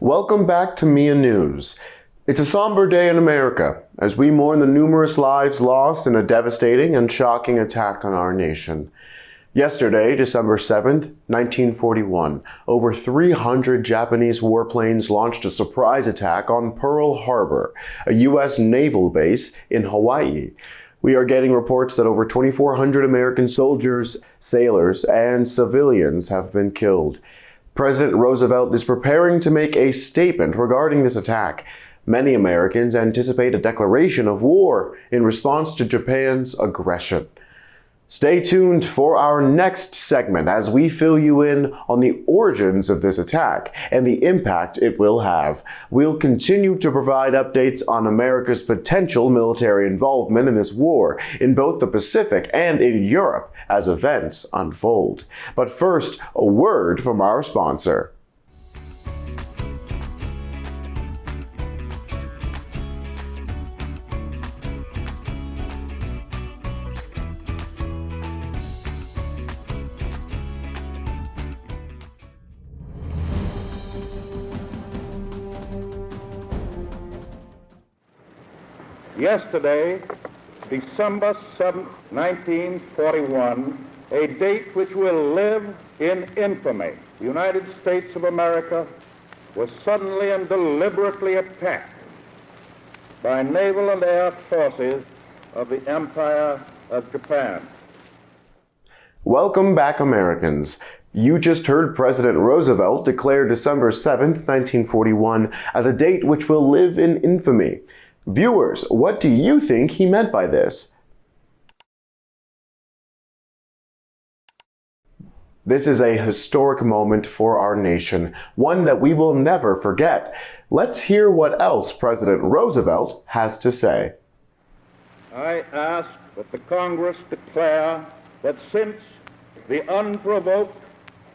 Welcome back to Mia News. It's a somber day in America as we mourn the numerous lives lost in a devastating and shocking attack on our nation. Yesterday, December 7th, 1941, over 300 Japanese warplanes launched a surprise attack on Pearl Harbor, a U.S. naval base in Hawaii. We are getting reports that over 2,400 American soldiers, sailors, and civilians have been killed. President Roosevelt is preparing to make a statement regarding this attack. Many Americans anticipate a declaration of war in response to Japan's aggression. Stay tuned for our next segment as we fill you in on the origins of this attack and the impact it will have. We'll continue to provide updates on America's potential military involvement in this war in both the Pacific and in Europe as events unfold. But first, a word from our sponsor. Yesterday, December 7, 1941, a date which will live in infamy, the United States of America was suddenly and deliberately attacked by naval and air forces of the Empire of Japan. Welcome back, Americans. You just heard President Roosevelt declare December 7th, 1941 as a date which will live in infamy. Viewers, what do you think he meant by this? This is a historic moment for our nation, one that we will never forget. Let's hear what else President Roosevelt has to say. I ask that the Congress declare that since the unprovoked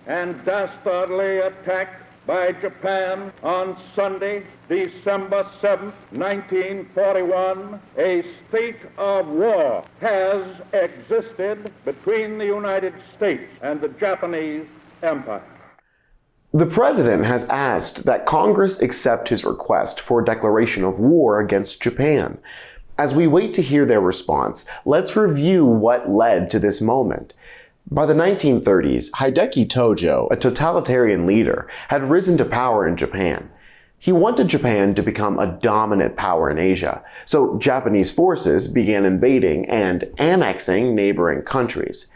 and dastardly attack by Japan on Sunday, December 7, 1941, a state of war has existed between the United States and the Japanese Empire. The President has asked that Congress accept his request for a declaration of war against Japan. As we wait to hear their response, let's review what led to this moment. By the 1930s, Hideki Tojo, a totalitarian leader, had risen to power in Japan. He wanted Japan to become a dominant power in Asia, so Japanese forces began invading and annexing neighboring countries.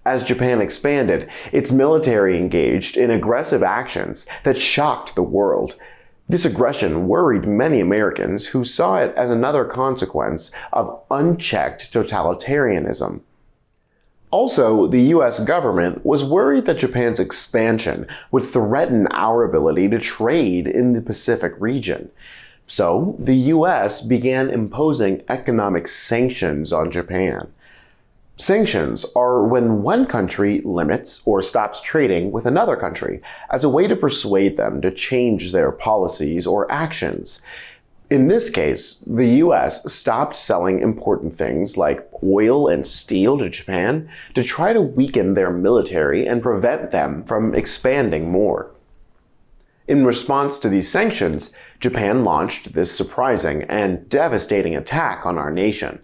As Japan expanded, its military engaged in aggressive actions that shocked the world. This aggression worried many Americans who saw it as another consequence of unchecked totalitarianism. Also, the US government was worried that Japan's expansion would threaten our ability to trade in the Pacific region. So, the US began imposing economic sanctions on Japan. Sanctions are when one country limits or stops trading with another country as a way to persuade them to change their policies or actions. In this case, the US stopped selling important things like oil and steel to Japan to try to weaken their military and prevent them from expanding more. In response to these sanctions, Japan launched this surprising and devastating attack on our nation.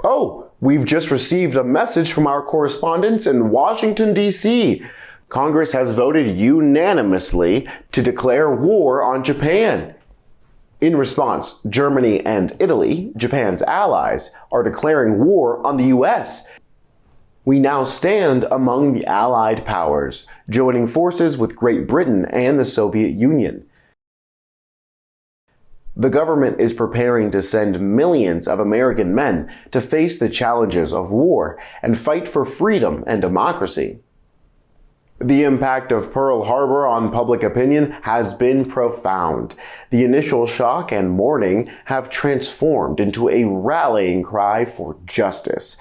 Oh, we've just received a message from our correspondents in Washington, D.C. Congress has voted unanimously to declare war on Japan. In response, Germany and Italy, Japan's allies, are declaring war on the US. We now stand among the Allied powers, joining forces with Great Britain and the Soviet Union. The government is preparing to send millions of American men to face the challenges of war and fight for freedom and democracy. The impact of Pearl Harbor on public opinion has been profound. The initial shock and mourning have transformed into a rallying cry for justice.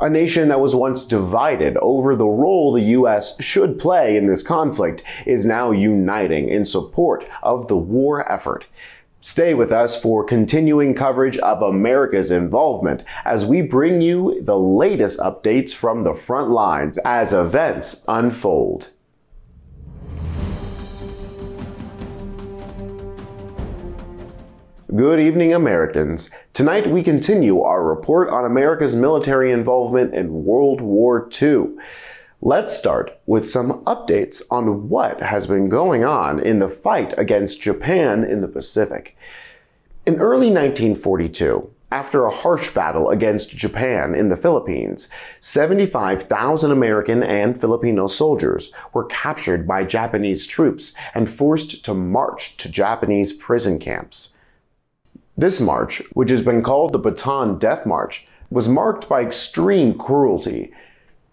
A nation that was once divided over the role the U.S. should play in this conflict is now uniting in support of the war effort. Stay with us for continuing coverage of America's involvement as we bring you the latest updates from the front lines as events unfold. Good evening, Americans. Tonight we continue our report on America's military involvement in World War II. Let's start with some updates on what has been going on in the fight against Japan in the Pacific. In early 1942, after a harsh battle against Japan in the Philippines, 75,000 American and Filipino soldiers were captured by Japanese troops and forced to march to Japanese prison camps. This march, which has been called the Bataan Death March, was marked by extreme cruelty.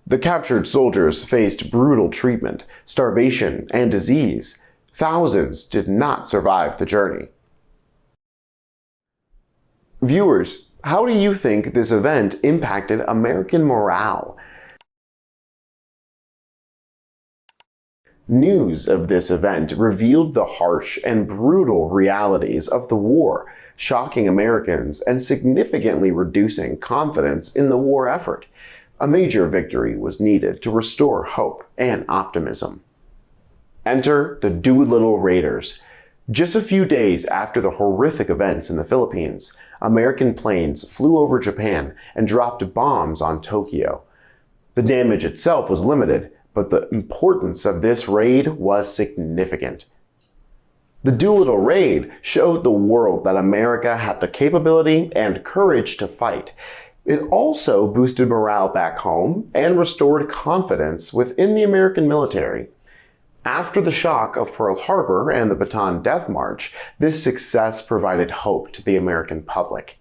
The captured soldiers faced brutal treatment, starvation, and disease. Thousands did not survive the journey. Viewers, how do you think this event impacted American morale? News of this event revealed the harsh and brutal realities of the war, shocking Americans and significantly reducing confidence in the war effort. A major victory was needed to restore hope and optimism. Enter the Doolittle Raiders. Just a few days after the horrific events in the Philippines, American planes flew over Japan and dropped bombs on Tokyo. The damage itself was limited, but the importance of this raid was significant. The Doolittle Raid showed the world that America had the capability and courage to fight. It also boosted morale back home and restored confidence within the American military. After the shock of Pearl Harbor and the Bataan Death March, this success provided hope to the American public.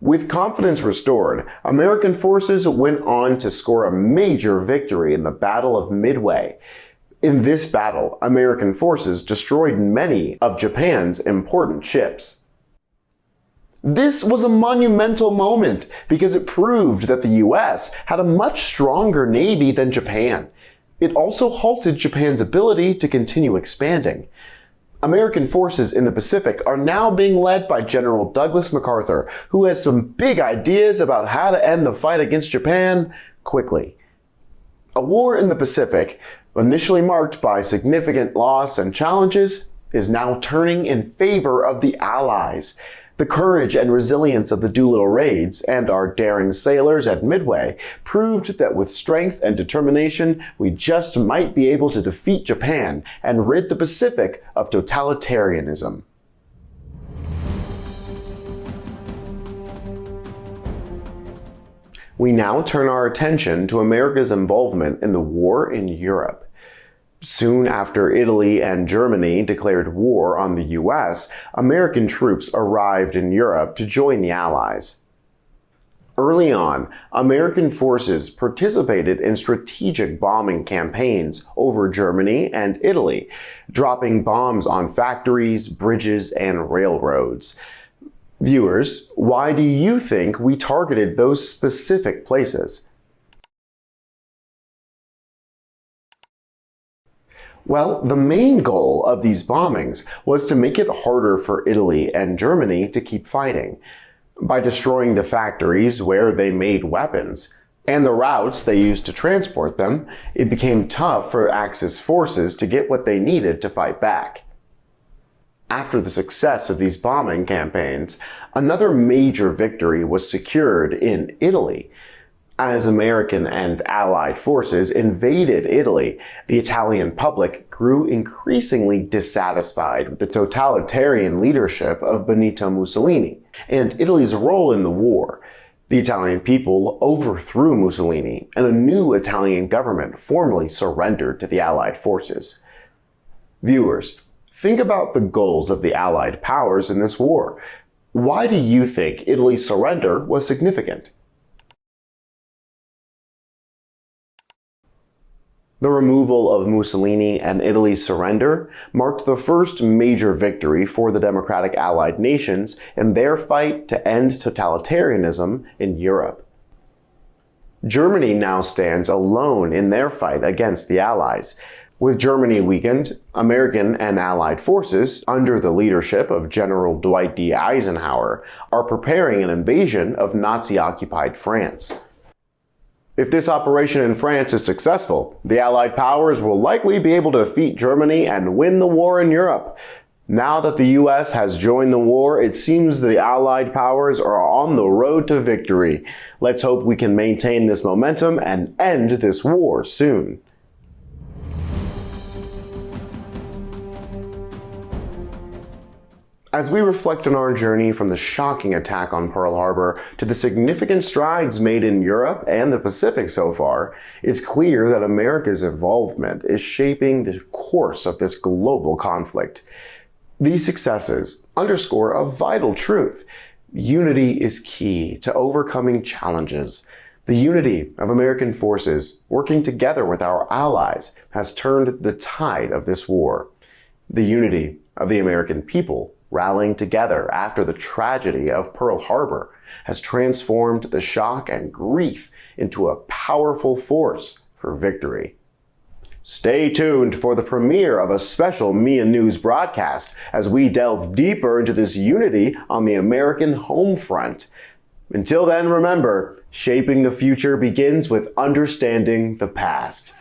With confidence restored, American forces went on to score a major victory in the Battle of Midway. In this battle, American forces destroyed many of Japan's important ships. This was a monumental moment because it proved that the US had a much stronger navy than Japan. It also halted Japan's ability to continue expanding. American forces in the Pacific are now being led by General Douglas MacArthur, who has some big ideas about how to end the fight against Japan quickly. A war in the Pacific, initially marked by significant loss and challenges, is now turning in favor of the Allies. The courage and resilience of the Doolittle Raids and our daring sailors at Midway proved that with strength and determination, we just might be able to defeat Japan and rid the Pacific of totalitarianism. We now turn our attention to America's involvement in the war in Europe. Soon after Italy and Germany declared war on the US, American troops arrived in Europe to join the Allies. Early on, American forces participated in strategic bombing campaigns over Germany and Italy, dropping bombs on factories, bridges, and railroads. Viewers, why do you think we targeted those specific places? Well, the main goal of these bombings was to make it harder for Italy and Germany to keep fighting. By destroying the factories where they made weapons and the routes they used to transport them, it became tough for Axis forces to get what they needed to fight back. After the success of these bombing campaigns, another major victory was secured in Italy. As American and Allied forces invaded Italy, the Italian public grew increasingly dissatisfied with the totalitarian leadership of Benito Mussolini and Italy's role in the war. The Italian people overthrew Mussolini, and a new Italian government formally surrendered to the Allied forces. Viewers, think about the goals of the Allied powers in this war. Why do you think Italy's surrender was significant? The removal of Mussolini and Italy's surrender marked the first major victory for the democratic Allied nations in their fight to end totalitarianism in Europe. Germany now stands alone in their fight against the Allies. With Germany weakened, American and Allied forces, under the leadership of General Dwight D. Eisenhower, are preparing an invasion of Nazi-occupied France. If this operation in France is successful, the Allied powers will likely be able to defeat Germany and win the war in Europe. Now that the US has joined the war, it seems the Allied powers are on the road to victory. Let's hope we can maintain this momentum and end this war soon. As we reflect on our journey from the shocking attack on Pearl Harbor to the significant strides made in Europe and the Pacific so far, it's clear that America's involvement is shaping the course of this global conflict. These successes underscore a vital truth. Unity is key to overcoming challenges. The unity of American forces working together with our allies has turned the tide of this war. The unity of the American people rallying together after the tragedy of Pearl Harbor has transformed the shock and grief into a powerful force for victory. Stay tuned for the premiere of a special Mia News broadcast as we delve deeper into this unity on the American home front. Until then, remember, shaping the future begins with understanding the past.